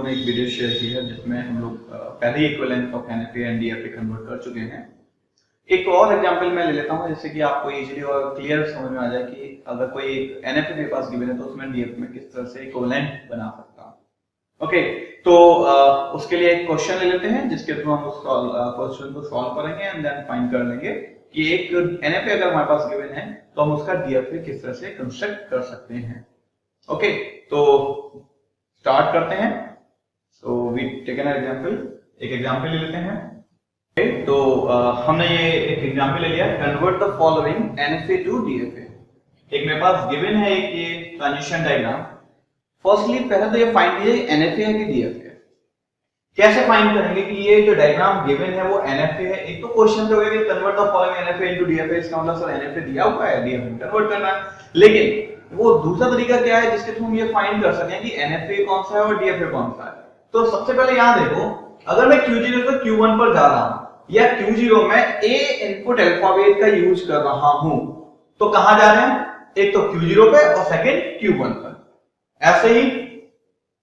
ने एक video share की है जिसमें हम लोग पहले ही equivalence of NFA and DFA convert कर चुके हैं। एक और एग्जांपल मैं ले लेता हूं जिससे कि आपको इजीली और क्लियर समझ में आ जाए कि अगर कोई एनएफए मेरे पास गिवन है तो उसमें डीएफए में किस तरह से इक्विवेलेंट बना सकता हूं। ओके, तो उसके लिए एक क्वेश्चन ले लेते हैं जिसके थ्रू हम उस क्वेश्चन को सॉल्व करेंगे एंड देन फाइंड कर लेंगे कि एक एनएफए अगर हमारे पास गिवन है तो हम उसका डीएफए किस तरह से कंस्ट्रक्ट कर सकते हैं। ओके, तो स्टार्ट करते हैं। So we take an example, एक एग्जांपल ले लेते हैं। okay, तो हमने ये एक एग्जांपल ले लिया, convert the following NFA to DFA. एक मेरे पास गिवन है एक ये ट्रांजिशन डायग्राम। फर्स्टली पहले तो ये फाइंड कीजिए एनएफए है कि डीएफए है। कैसे फाइंड करेंगे कि ये जो डायग्राम गिवन है वो एनएफए है। एक तो क्वेश्चन हो गया कि convert the following NFA into DFA, इसका मतलब सर एनएफए दिया हुआ है, डीएफए कन्वर्ट करना है। लेकिन वो दूसरा तरीका क्या है जिसके थ्रू हम ये फाइंड कर सकें कि एनएफए कौन सा है और डीएफए कौन सा है। तो सबसे पहले यहां देखो, अगर मैं Q0 से Q1 पर जा रहा हूं या Q0 में A इनपुट अल्फाबेट का यूज कर रहा हूं तो कहां जा रहे हैं, एक तो Q0 पे और सेकंड Q1 पर। ऐसे ही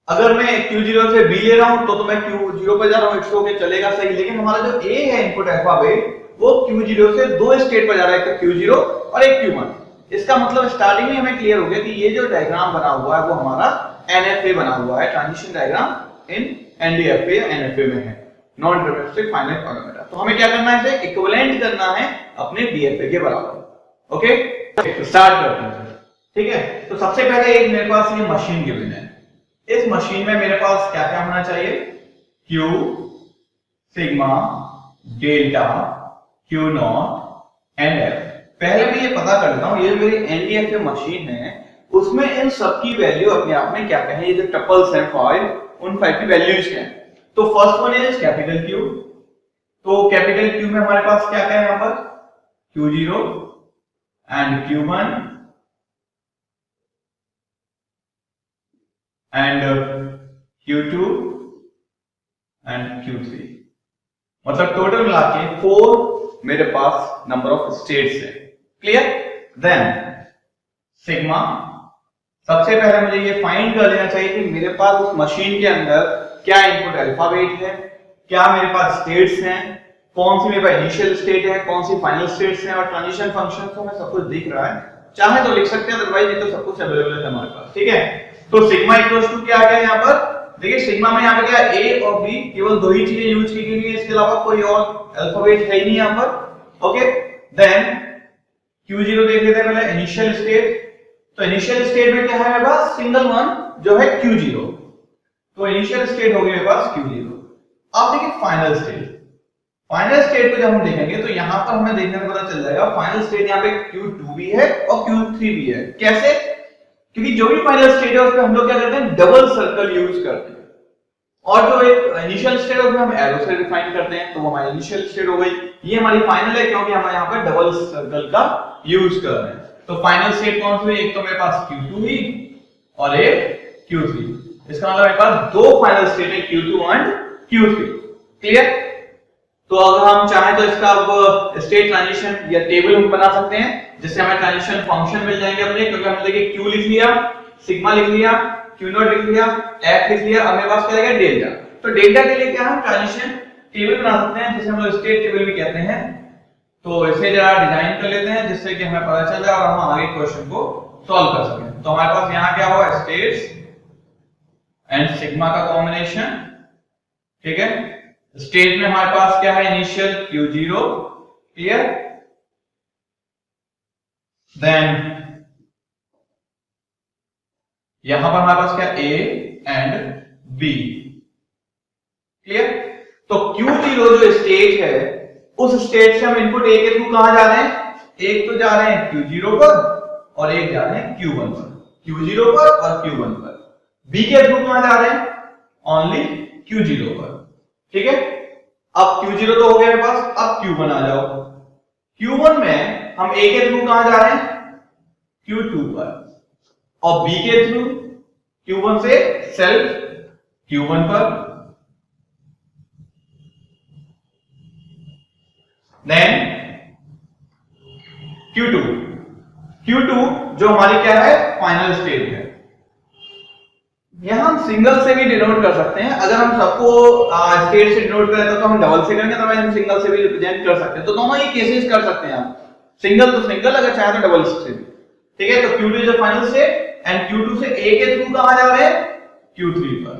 अगर मैं Q0 से B ले रहा हूं तो मैं Q0 पे जा रहा हूं, इट्स ओके, चलेगा सही। लेकिन हमारा जो A है इनपुट अल्फाबेट वो Q0 से दो स्टेट पर जा रहा है, एक तो Q0 और एक Q1। इसका मतलब स्टार्टिंग में हमें क्लियर हो गया कि ये जो डायग्राम बना हुआ है वो हमारा एनएफए बना हुआ है, ट्रांजिशन डायग्राम इन एनडीएफए या एनएफए में है, नॉन डिटरमिनिस्टिक फाइनाइट ऑटोमेटा। तो हमें क्या करना है, इसे इक्विवेलेंट करना है अपने डीएफए के बराबर। ओके, तो स्टार्ट करते हैं। ठीक है, तो सबसे पहले एक मेरे पास ये मशीन गिवन है। इस मशीन में मेरे पास क्या क्या होना चाहिए, Q, sigma, delta, Q0 and F। पहले मैं ये पता कर लेता हूं ये मेरी एनडीएफए मशीन है उसमें इन सब की वैल्यू अपने आप में क्या क्या है, ये जो टपल्स हैं 5, उन 5 की वैल्यूज क्या है। तो first one is capital Q। तो कैपिटल Q में हमारे पास क्या क्या है, यहां पर Q0 and Q1 and Q2 and Q3, मतलब टोटल मिला के 4 मेरे पास नंबर ऑफ स्टेट्स है। क्लियर। देन सिग्मा, सबसे पहले मुझे ये फाइंड कर लेना चाहिए कि मेरे पास उस मशीन के अंदर क्या इनपुट अल्फाबेट है, क्या मेरे पास स्टेट्स हैं, कौन सी मेरे पास इनिशियल स्टेट है, कौन सी फाइनल स्टेट्स हैं और ट्रांजिशन फंक्शन तो हमें सब कुछ दिख रहा है। चाहे तो लिख सकते हैं, अदरवाइज ये तो सब कुछ अवेलेबल है हमारे पास। ठीक है, तो सिग्मा इक्वल्स टू क्या आ गया यहां पर, देखिए सिग्मा में यहां पे क्या A और B केवल दो ही चीजें यूज की गई है, इसके अलावा कोई और अल्फाबेट है ही नहीं यहां पर। ओके, देन Q0 देख लेते हैं पहले, इनिशियल स्टेट। तो इनिशियल स्टेट में क्या है मेरे पास, सिंगल वन जो है Q0। तो इनिशियल स्टेट हो गई मेरे पास Q0। अब देखिए फाइनल स्टेट। फाइनल स्टेट को जब हम देखेंगे तो यहां पर हमें देखने को पता चल जाएगा फाइनल स्टेट यहां पे Q2 भी है और Q3 भी है। कैसे, क्योंकि जो भी फाइनल स्टेट है उस पे हम लोग क्या करते हैं, डबल सर्कल यूज करते हैं। और जो एक इनिशियल स्टेट है उसमें हम एरो से डिफाइन करते हैं, तो वो हमारी इनिशियल स्टेट हो गई। ये हमारी फाइनल है क्योंकि हम यहाँ पर डबल सर्कल का यूज कर रहे हैं। तो फाइनल स्टेट कौन सी हुई, एक तो मेरे पास Q2 ही और एक Q3। इसका मतलब मेरे पास दो फाइनल स्टेट है, Q2 एंड Q3। क्लियर। तो अगर हम चाहें तो इसका अब स्टेट ट्रांजिशन या टेबल हम बना सकते हैं जिससे हमें ट्रांजिशन फंक्शन मिल जाएंगे अपने, क्योंकि हमने देखिए Q लिख लिया, सिग्मा लिख लिया, Q0 लिख लिया, F लिख लिया, अब मेरे पास क्या रहेगा डेल्टा। तो डेल्टा के लिए क्या हम ट्रांजिशन टेबल बना सकते हैं जिसे हम लोग स्टेट टेबल भी कहते हैं। तो इसे जरा डिजाइन कर लेते हैं जिससे कि हमें पता चल जाए और हम आगे क्वेश्चन को सॉल्व कर सकें। तो हमारे पास यहां क्या हुआ, स्टेट्स एंड सिग्मा का कॉम्बिनेशन। ठीक है, स्टेट में हमारे पास क्या है, इनिशियल Q0। क्लियर। देन यहां पर हमारे पास क्या, A एंड B। क्लियर। तो Q0 जो स्टेट है उस स्टेट से हम इनपुट A के थ्रू कहां जा रहे हैं, एक तो जा रहे हैं Q0 पर और एक जा रहे हैं Q1 पर, Q0 पर और Q1 पर। B के थ्रू कहां जा रहे हैं, ओनली Q0 पर। ठीक है, अब Q0 तो हो गया मेरे पास, अब Q1 आ जाओ। Q1 में हम A के थ्रू कहां जा रहे हैं, Q2 पर, और B के थ्रू Q1 से सेल्फ Q1 पर। देन Q2 जो हमारी क्या है, फाइनल स्टेट है। यहां हम सिंगल से भी डिनोट कर सकते हैं। अगर हम सबको स्टेट से डिनोट करें तो हम डबल से करेंगे, तो हम सिंगल से भी रिप्रेजेंट कर सकते हैं। तो दोनों ही केसेस कर सकते हैं आप, सिंगल तो सिंगल, अगर चाहे तो डबल से भी। ठीक है, तो Q2 is the final state and Q2 से A के थ्रू कहां जा रहे हैं? Q3 पर,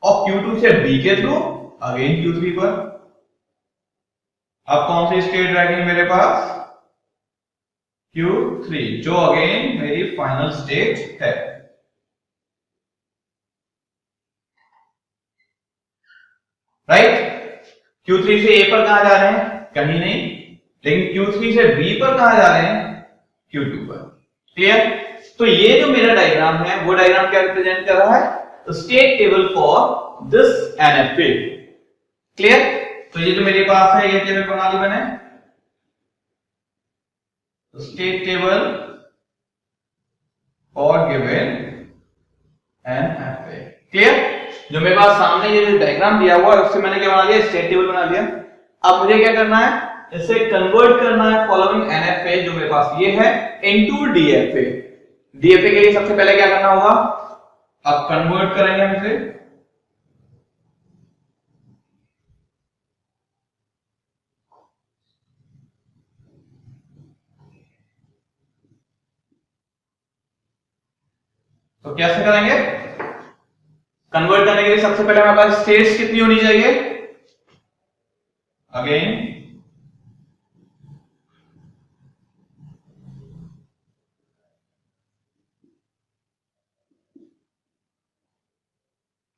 और Q2 से B के थ्रू अगेन Q3 पर। अब कौन सी स्टेट रह गई मेरे पास? Q3, जो अगेन मेरी फाइनल स्टेट है। राइट, Q3 से A पर कहां जा रहे हैं? कहीं नहीं, लेकिन Q3 से B पर कहां जा रहे हैं? Q2 पर। क्लियर? तो ये जो मेरा डायग्राम है वो डायग्राम क्या रिप्रेजेंट कर रहा है? State table for this NFA। Clear? तो ये जो मेरे पास है ये टेबल बना ली मैंने, state table for given NFA। Clear? जो मेरे पास सामने ये जो डायग्राम दिया हुआ है उससे मैंने क्या बना लिया? स्टेट टेबल बना लिया। अब मुझे क्या करना है? इसे कन्वर्ट करना है फॉलोइंग NFA जो मेरे पास ये है इनटू DFA। DFA के लिए सबसे पहले क्या करना होगा? अब कन्वर्ट करेंगे हम इसे, तो कैसे करेंगे? कन्वर्ट करने के लिए सबसे पहले हमारे पास स्टेट्स कितनी होनी चाहिए? अगेन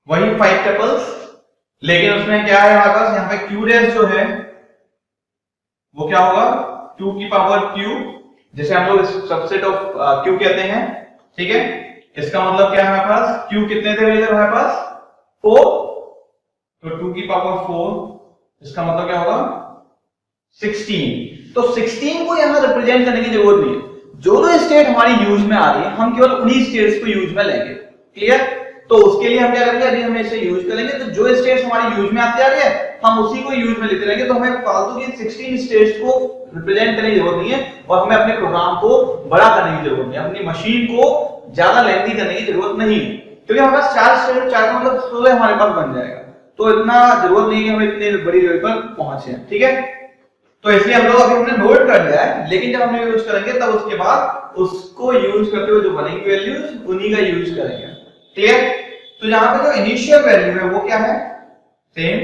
वही 5 टपल्स, लेकिन उसमें क्या है हमारे पास? यहाँ पे Q डैश जो है वो क्या होगा? 2 की पावर Q, जिसे हम लोग सबसेट ऑफ Q कहते हैं। ठीक है, इसका मतलब क्या है हमारे पास? Q कितने थे इधर हमारे पास? 4, तो 2 की पावर 4, इसका मतलब क्या होगा? 16। तो 16 को यहां रिप्रेजेंट करने की जरूरत नहीं है, जो जो स्टेट हमारी यूज में आ रही है हम केवल उन्हीं स्टेट्स को यूज में लेंगे। क्लियर? तो उसके लिए हम क्या करेंगे? अभी हम इसे यूज करेंगे, तो जो स्टेट्स हमारी यूज में आती आ रही है हम उसी को यूज में लेते रहेंगे। तो हमें फालतू की 16 स्टेट्स को रिप्रेजेंट करने की जरूरत नहीं है, और हमें अपने प्रोग्राम को बड़ा करने की जरूरत नहीं है, अपनी मशीन को ज्यादा लेंथी करने की जरूरत नहीं है, क्योंकि हमारे पास 4 स्टेट, 4 मतलब 16 हमारे पास बन जाएगा। तो इतना जरूरत नहीं है कि हम इतनी बड़ी लेवल पर पहुंचे। ठीक है, तो इसलिए हम लोग अभी हमने नोट कर लिया है, लेकिन जब हम यूज करेंगे तब उसके बाद उसको यूज करते हुए जो बनेंगी वैल्यूज उन्हीं का यूज करेंगे। क्लियर? तो यहां पे जो इनिशियल वैल्यू है वो क्या है? Same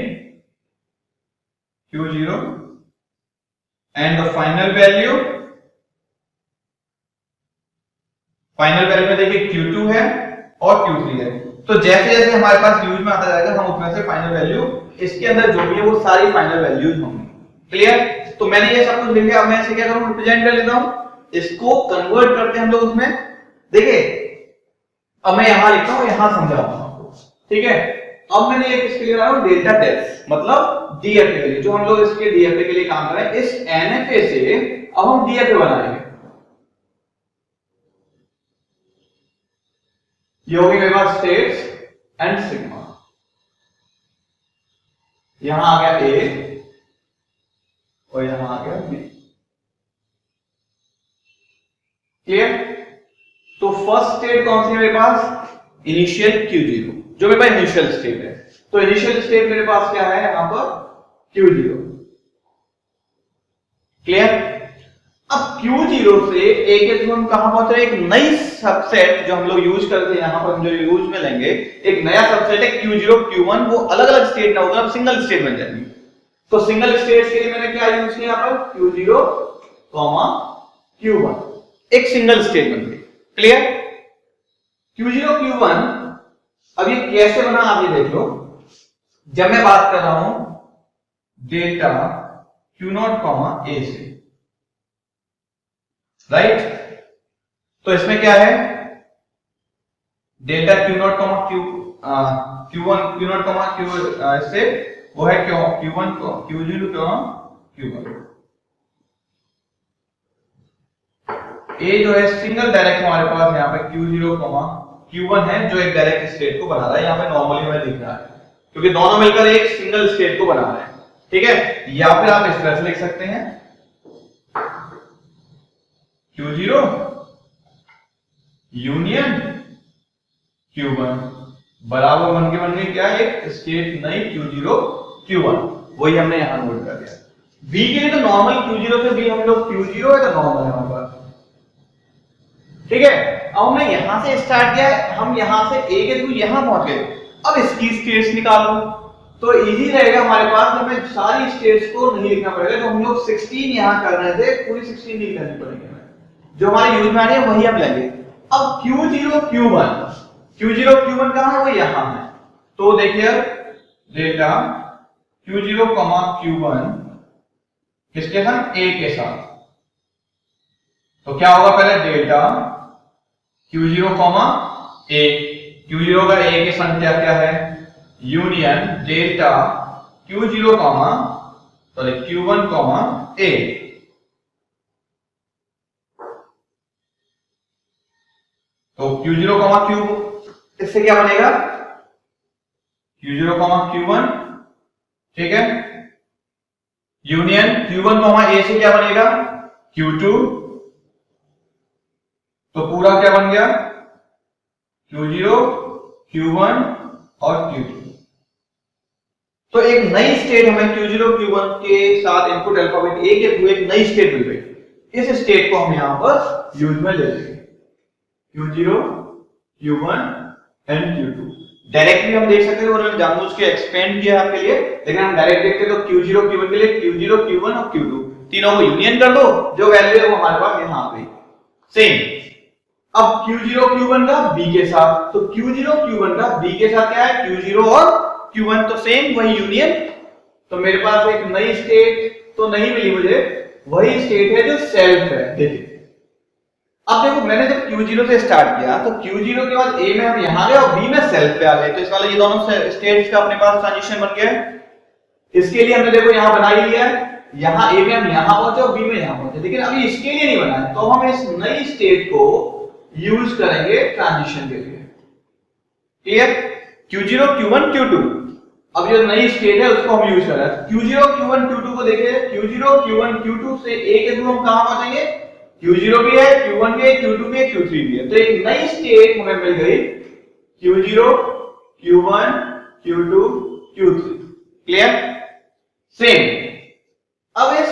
Q0 and the final value, final value में देखिए Q2 है और Q3 है। तो जैसे जैसे हमारे पास यूज में आता जाएगा हम उसमें से फाइनल वैल्यू, इसके अंदर जो भी है वो सारी फाइनल वैल्यूज होंगी। क्लियर? तो मैंने ये सब कुछ लिख लिया। अब मैं इसे क्या करूं? रिप्रेजेंट कर लेता हूं, इसको कन्वर्ट करते हैं हम लोग उसमें। देखिए अब मैं यहां लिखता हूं, यहां समझाता हूं आपको। ठीक है, अब मैंने ये किसके लिए बनाया हूं? डेल्टा टेस्ट, मतलब DFA के लिए। जो हम लोग इसके DFA के लिए काम कर रहे हैं, इस NFA से अब हम DFA बनाएंगे। ये होगी मेरे पास स्टेट्स एंड सिग्मा। यहां आ गया A और यहां आ गया B। क्लियर? तो फर्स्ट स्टेट कौन सी है मेरे पास? इनिशियल Q0, जो मेरे पास इनिशियल स्टेट है। तो इनिशियल स्टेट मेरे पास क्या है यहां पर? Q0। क्लियर? अब Q0 से A के थ्रू हम कहां पहुंच रहे हैं? एक नई सबसेट जो हम लोग यूज करते हैं, यहां पर हम जो यूज में लेंगे एक नया सबसेट है Q0 Q1। वो अलग अलग स्टेट ना होगा, अब सिंगल स्टेट बन जाएगी। तो सिंगल स्टेट के लिए मैंने क्या यूज किया यहां पर? Q0, Q1, एक सिंगल स्टेट बन गई। क्लियर? Q0 Q1 अब ये कैसे बना आप ये देख लो। जब मैं बात कर रहा हूं डेल्टा Q0 A से, राइट? तो इसमें क्या है? Delta Q0 Q1 Q0 Q से वो है क्यों Q1 Q0 Q1। A जो है सिंगल डायरेक्ट हमारे पास यहाँ पे Q0 Q1 है, जो एक डायरेक्ट स्टेट को बना रहा है। यहाँ पे नॉर्मली हमें दिख रहा है क्योंकि दोनों मिलकर एक सिंगल स्टेट को बना रहे हैं। ठीक है, या फिर आप इस तरह से लिख सकते हैं Q0 यूनियन Q1, बराबर बन गई क्या, एक स्टेट नई Q0 Q1, वही हमने यहां नोट कर दिया। बी के लिए तो नॉर्मल Q0 से बी हम लोग Q0 है तो नॉर्मल है हमारे पास, ठीक है। अब हमने यहां से स्टार्ट किया है, हम यहां से ए के थ्रू यहां पहुंच गए, अब इसकी स्टेट्स निकालो तो इजी रहेगा हमारे पास, हमें सारी स्टेट्स को नहीं लिखना पड़ेगा। जो हम लोग 16 यहां कर रहे थे पूरी 16 नहीं करनी पड़ेगी हमें, जो हमारे यूज में आ रही है वही हम लेंगे। अब Q0 Q1 कहां है, वो यहां है, तो देखिए डेल्टा Q0, Q1 किसके साथ, A के साथ, तो क्या होगा पहले डेल्टा Q0, A, Q0 का A के संख्या क्या है, union delta Q0, Q1, A। तो Q0, Q, इससे क्या बनेगा, Q0, Q1, ठीक है, यूनियन Q1, A से क्या बनेगा, Q2, तो पूरा क्या बन गया, Q0, Q1 और Q2। तो एक नई स्टेट हमें Q0, Q1 के साथ इनपुट अल्फाबेट A के थ्रू एक नई स्टेट मिल गई। इस स्टेट को हम यहां पर यूज में ले लेंगे, Q0, Q1 and Q2। Directly हम देख सकते हैं, उन्होंने जानबूझ के एक्सपेंड किया आपके लिए, लेकिन हम डायरेक्ट देखते तो Q0, Q1 के लिए Q0, Q1 और Q2 तीनों को यूनियन कर दो, जो वैल्यू है वो हमारे पास यहां आ गई सेम। अब Q0, Q1 का B के साथ, तो Q0, Q1 का B के साथ क्या है, Q0 और Q1, तो सेम वही यूनियन। तो मेरे पास एक नई स्टेट तो नहीं मिली मुझे, वही स्टेट है जो सेल्फ है। देखिए अब देखो, मैंने जब Q0 से स्टार्ट किया तो Q0 के बाद A में हम यहां गए और B में सेल्फ पे आ गए, तो इस वाले ये दोनों स्टेट्स का अपने पास ट्रांजिशन बन गया है। इसके लिए हमने देखो यहां बना ही लिया है, यहां A में हम यहां पहुंचे और B में यहां पहुंचे, लेकिन अभी इसके लिए नहीं बना है, तो हम इस नई स्टेट को यूज करेंगे ट्रांजिशन के लिए। क्लियर, Q0, Q1, Q2, अब जो नई स्टेट है उसको हम यूज कर रहे हैं। Q0, Q1, Q2 को देखिए, Q0, Q1, Q2 से A के थ्रू हम कहां पहुंचेंगे, Q0 भी है, Q1 भी है, Q2 भी है, Q3 भी है, तो एक नई स्टेट हमें मिल गई Q0, Q1, Q2, Q3। Clear, same. अब इस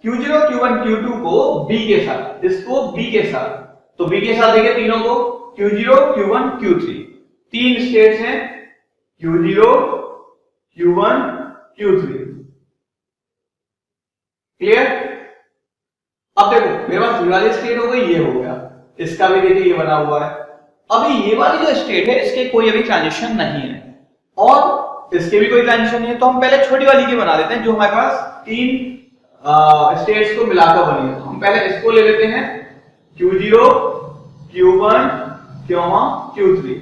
Q0, Q1, Q2 को B के साथ, इसको B के साथ, तो B के साथ देखिए तीनों को, Q0, Q1, Q3, तीन स्टेट्स हैं, Q0, Q1, Q3। क्लियर, अब देखो मेरे पास ये वाली स्टेट हो गई, ये हो गया, इसका भी देखिए ये बना हुआ है। अभी ये वाली जो स्टेट है इसके कोई अभी ट्रांजिशन नहीं है और इसके भी कोई ट्रांजिशन नहीं है, तो हम पहले छोटी वाली की बना देते हैं, जो हमारे पास तीन स्टेट्स को मिलाकर बनी है। तो हम पहले इसको ले लेते हैं, Q0, Q1, Q3।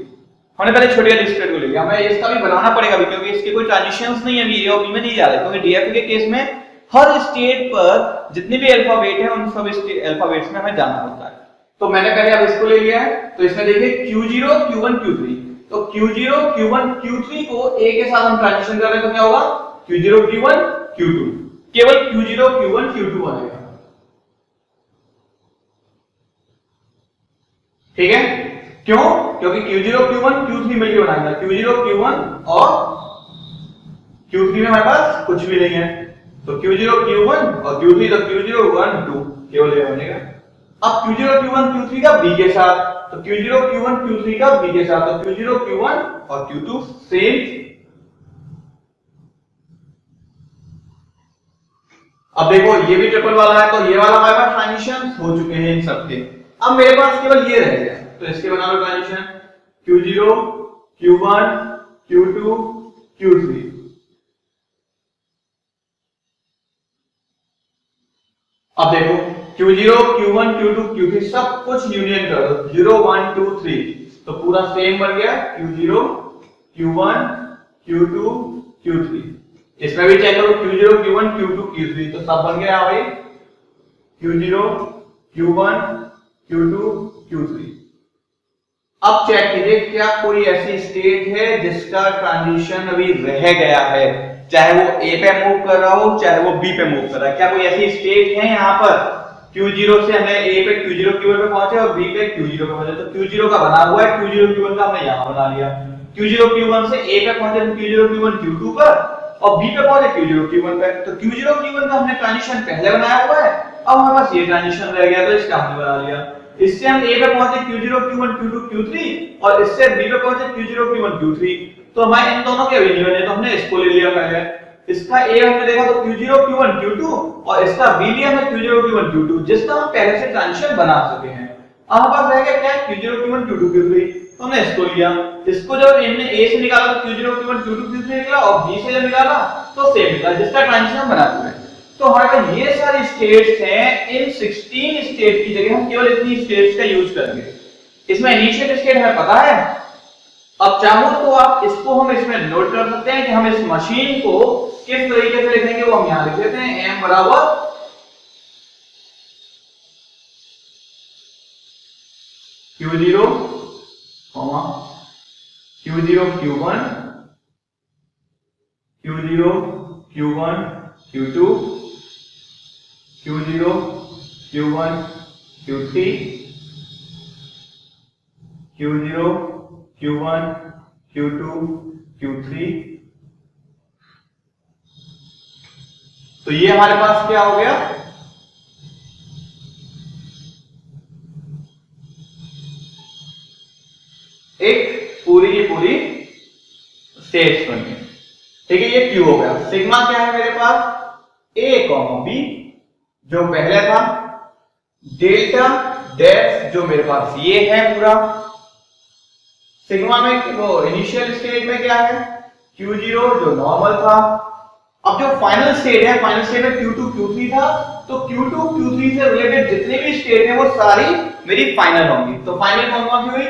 हमने पहले छोटी वाली स्टेट को ले लिया, हमें इसका भी बनाना पड़ेगा भी, क्योंकि इसके कोई ट्रांजिशंस नहीं है अभी A और B में नहीं जा रहे, क्योंकि DFT के केस में हर स्टेट पर जितने भी अल्फाबेट हैं उन सब अल्फाबेट्स में हमें जाना होता है। तो मैंने पहले अब इसको ले लिया है, तो इसमें देखिए Q0, Q1, Q3, तो Q0, Q1, Q3 को A के साथ हम ट्रांजिशन कर रहे हैं, तो क्या होगा, Q0, Q1, Q2, केवल Q0, Q1, Q2 बनेगा। ठीक है, क्यों, क्योंकि Q0, Q1, Q3 मिलकर बनाएंगे, Q0, Q1 और Q3 में हमारे पास कुछ भी नहीं है, तो Q0, Q1 और Q3, तो Q0, 1, 2 केवल ये बनेगा। अब Q0, Q1, Q3 का B के साथ, तो Q0, Q1, Q3 का B के साथ, तो Q0, Q1 और Q2 सेम। अब देखो ये भी ट्रिपल वाला है, तो ये वाला हमारे पास ट्रांजिशन हो चुके हैं इन सबके। अब मेरे पास केवल ये रह गया, तो इसके बना लो transition, Q0, Q1, Q2, Q3। अब देखो Q0, Q1, Q2, Q3 सब कुछ यूनियन कर दो, 0, 1, 2, 3, तो पूरा सेम बन गया, Q0, Q1, Q2, Q3। इसमें भी चेक करो, Q0, Q1, Q2, Q3, तो सब बन गया भाई, Q0, Q1, Q2, Q3। अब चेक कीजिए क्या कोई ऐसी स्टेट है जिसका ट्रांजिशन अभी रह गया है, चाहे वो A पे मूव कर रहा हो चाहे वो B पे मूव कर रहा है, क्या कोई ऐसी स्टेट है यहाँ पर, Q0 से हमने A पे Q0, Q1 पे पहुंचे और B पे Q0 पे पहुंचे, तो Q0 का बना हुआ है, Q0, Q1 का हमने यहाँ बना लिया। Q0 Q1 से A पे पहुंचे हम Q0 Q1 Q2 पर और B पे पहुंचे Q0 Q1 पे। तो Q0 Q1 का हमने ट्रांजिशन पहले बनाया हुआ है, अब हमारे पास ये ट्रांजिशन रह गया तो इसका हमने बना लिया। इससे हम A पे पहुंचे Q0 Q1 Q2 Q3 और इससे B पे पहुंचे Q0 Q1 Q3, तो हमारे इन दोनों के अभी नहीं बने तो हमने इसको ले लिया पहले। इसका A हमने देखा तो Q0 Q1 Q2 और इसका B लिया हमने Q0 Q1 Q2, जिसका हम पहले से ट्रांजिशन बना चुके हैं। अब हमारे पास रह गया क्या Q0 Q1 Q2 Q3, तो हमने इसको लिया। इसको जब हमने A से निकाला तो Q0 Q1 Q2 Q3 निकला और B से जब निकाला तो सेम निकला, जिसका ट्रांजिशन हम बना चुके हैं। तो हमारे पास ये सारी स्टेट्स हैं, इन 16 स्टेट की जगह हम केवल इतनी स्टेट्स का यूज करेंगे। इसमें इनिशियल स्टेट हमें पता है, अब चाहो तो आप इसको हम इसमें नोट कर सकते हैं कि हम इस मशीन को किस तरीके से लिखेंगे, वो हम यहां लिख देते हैं m बराबर Q0, Q0 Q1, Q0 Q1 Q2, Q0 Q1 Q3, Q0 Q1 Q2 Q3। तो ये हमारे पास क्या हो गया, एक पूरी की पूरी स्टेट्स बन गई। ठीक है, ये Q हो गया। सिग्मा क्या है मेरे पास, A, B जो पहले था, डेल्टा डैश जो मेरे पास ये है पूरा। सिग्मा में वो इनिशियल स्टेट में क्या है, Q0 जो नॉर्मल था। अब जो फाइनल स्टेट है, फाइनल स्टेट में Q2 Q3 था, तो Q2 Q3 से रिलेटेड जितने भी स्टेट है वो सारी मेरी फाइनल होंगी। तो फाइनल कौन कौन सी हुई,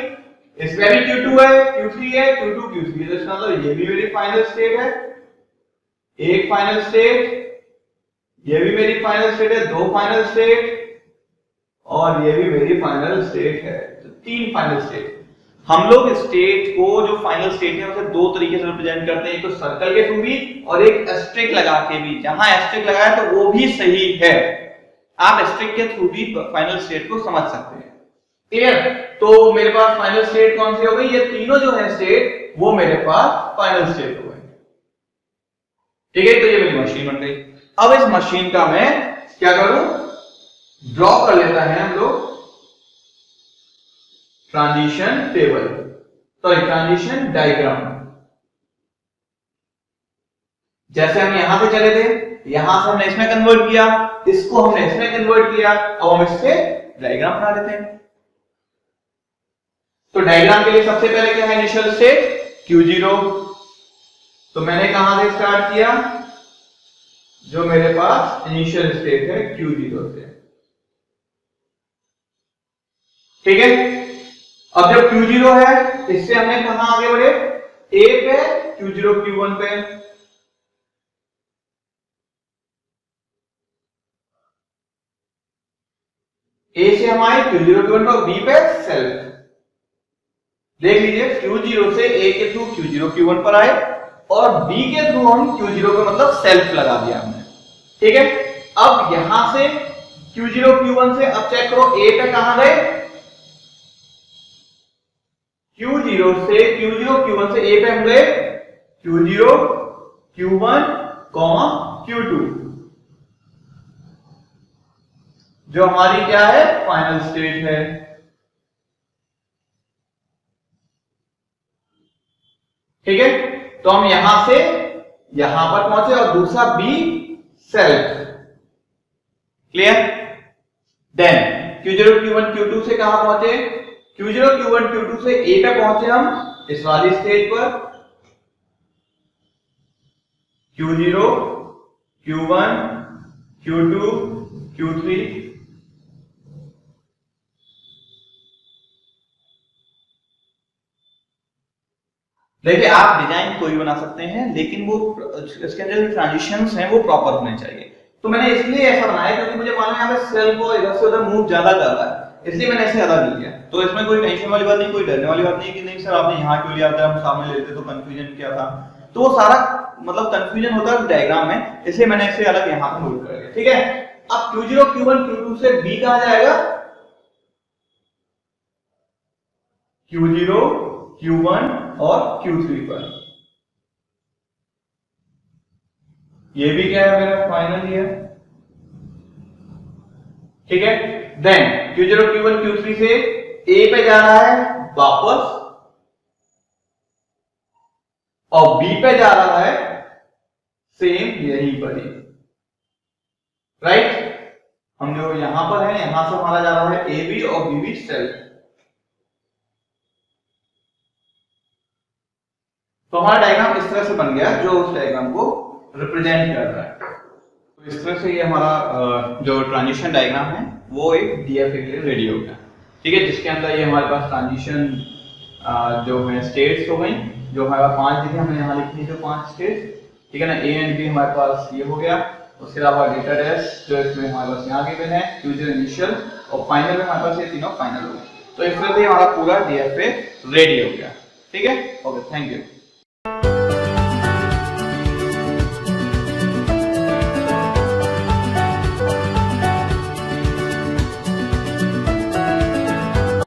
इसमें भी Q2 है, Q3 है, Q2 Q3 है, तो मतलब ये भी मेरी फाइनल स्टेट है, एक फाइनल स्टेट, ये भी मेरी फाइनल स्टेट है, दो फाइनल स्टेट और ये भी मेरी फाइनल स्टेट है, तो तीन फाइनल स्टेट। हम लोग स्टेट को जो फाइनल स्टेट है उसे दो तरीके से रिप्रेजेंट करते हैं, एक तो सर्कल के थ्रू भी और एक एस्टेरिस्क लगा के भी। जहां एस्टेरिस्क लगाया तो वो भी सही है, आप एस्टेरिस्क के थ्रू भी फाइनल स्टेट को समझ सकते हैं। क्लियर, तो मेरे पास फाइनल स्टेट कौन सी हो गई, ये तीनों जो है स्टेट वो मेरे पास फाइनल स्टेट हो गए। ठीक है, तो ये मेरी मशीन बन गई। अब इस मशीन का मैं क्या करूं, ड्रॉ कर लेता है हम लोग ट्रांजिशन टेबल, तो ट्रांजिशन डायग्राम। जैसे हम यहां से चले थे, यहां से हमने इसमें कन्वर्ट किया, इसको हमने इसमें कन्वर्ट किया, अब हम इससे डायग्राम बना लेते हैं। तो डायग्राम के लिए सबसे पहले क्या है, इनिशियल स्टेट Q0। तो मैंने कहां से स्टार्ट किया, जो मेरे पास इनिशियल स्टेट है Q0 से। ठीक है, अब जब Q0 है, इससे हमने कहां आगे बढ़े, A पे, Q0 Q1 पे। A से हम आए Q0 Q1 पे, B पे सेल्फ। देख लीजिए, Q0 से A के थ्रू Q0 Q1 पर आए और B के थ्रू हम Q0 पे मतलब सेल्फ लगा दिया हमने। ठीक है, अब यहां से Q0 Q1 से अब चेक करो A पे कहां गए, Q0 Q1 से A पे हम गए Q0 Q1 Q2, जो हमारी क्या है, फाइनल स्टेट है। ठीक है, तो हम यहां से यहां पर पहुंचे और दूसरा B self. Clear, then Q0 Q1 Q2 से कहां पहुंचे, Q0 Q1 Q2 से A पे पहुंचे हम इस वाली स्टेज पर, Q0 Q1 Q2 Q3। देखिए, आप डिजाइन कोई बना सकते हैं, लेकिन वो इसके अंदर जो ट्रांजिशंस हैं वो प्रॉपर होने चाहिए। तो मैंने इसलिए ऐसा बनाया क्योंकि मुझे मालूम है यहाँ पे सेल को इधर से उधर मूव ज्यादा कर रहा है, इसलिए मैंने ऐसे अलग लिया। तो इसमें कोई टेंशन वाली बात नहीं, कोई डरने वाली बात नहीं कि नहीं सर आपने यहाँ क्यों लिया, अगर हम सामने लेते तो कंफ्यूजन क्या था। तो वो सारा मतलब कंफ्यूजन होता है डायग्राम में, इसलिए मैंने इसे अलग यहाँ पे नोट कर दिया। ठीक है, अब Q0 Q1 Q2 से B कहां जाएगा, Q0 Q1 और Q3 पर। ये भी क्या है मेरा फाइनल ईयर, ठीक है। देन Q0 Q1 Q3 से A पे जा रहा है वापस और B पे जा रहा है सेम यहीं पर ही, राइट। हम जो यहां पर है, यहां से हमारा जा रहा है AB और BB सेल्फ। तो हमारा डायग्राम इस तरह से बन गया जो उस डायग्राम को रिप्रेजेंट कर रहा है। तो इस तरह से ये हमारा जो ट्रांजिशन डायग्राम है वो एक डीएफए के लिए रेडी हो गया, ठीक है। जिसके अंदर ये हमारे पास ट्रांजिशन जो है स्टेट्स हो गई, जो हमारे पास 5 जगह हमने यहाँ लिखी है, जो 5 स्टेट्स, ठीक है ना। ए एंड बी हमारे पास ये हो गया। उसके अलावा डेटा डैश जो इसमें हमारे पास यहाँ गिवन है, फ्यूचर इनिशियल और फाइनल में हमारे पास ये तीनों फाइनल हो गए। तो इस तरह से हमारा पूरा डीएफए रेडी हो गया, ठीक है। Okay, thank you.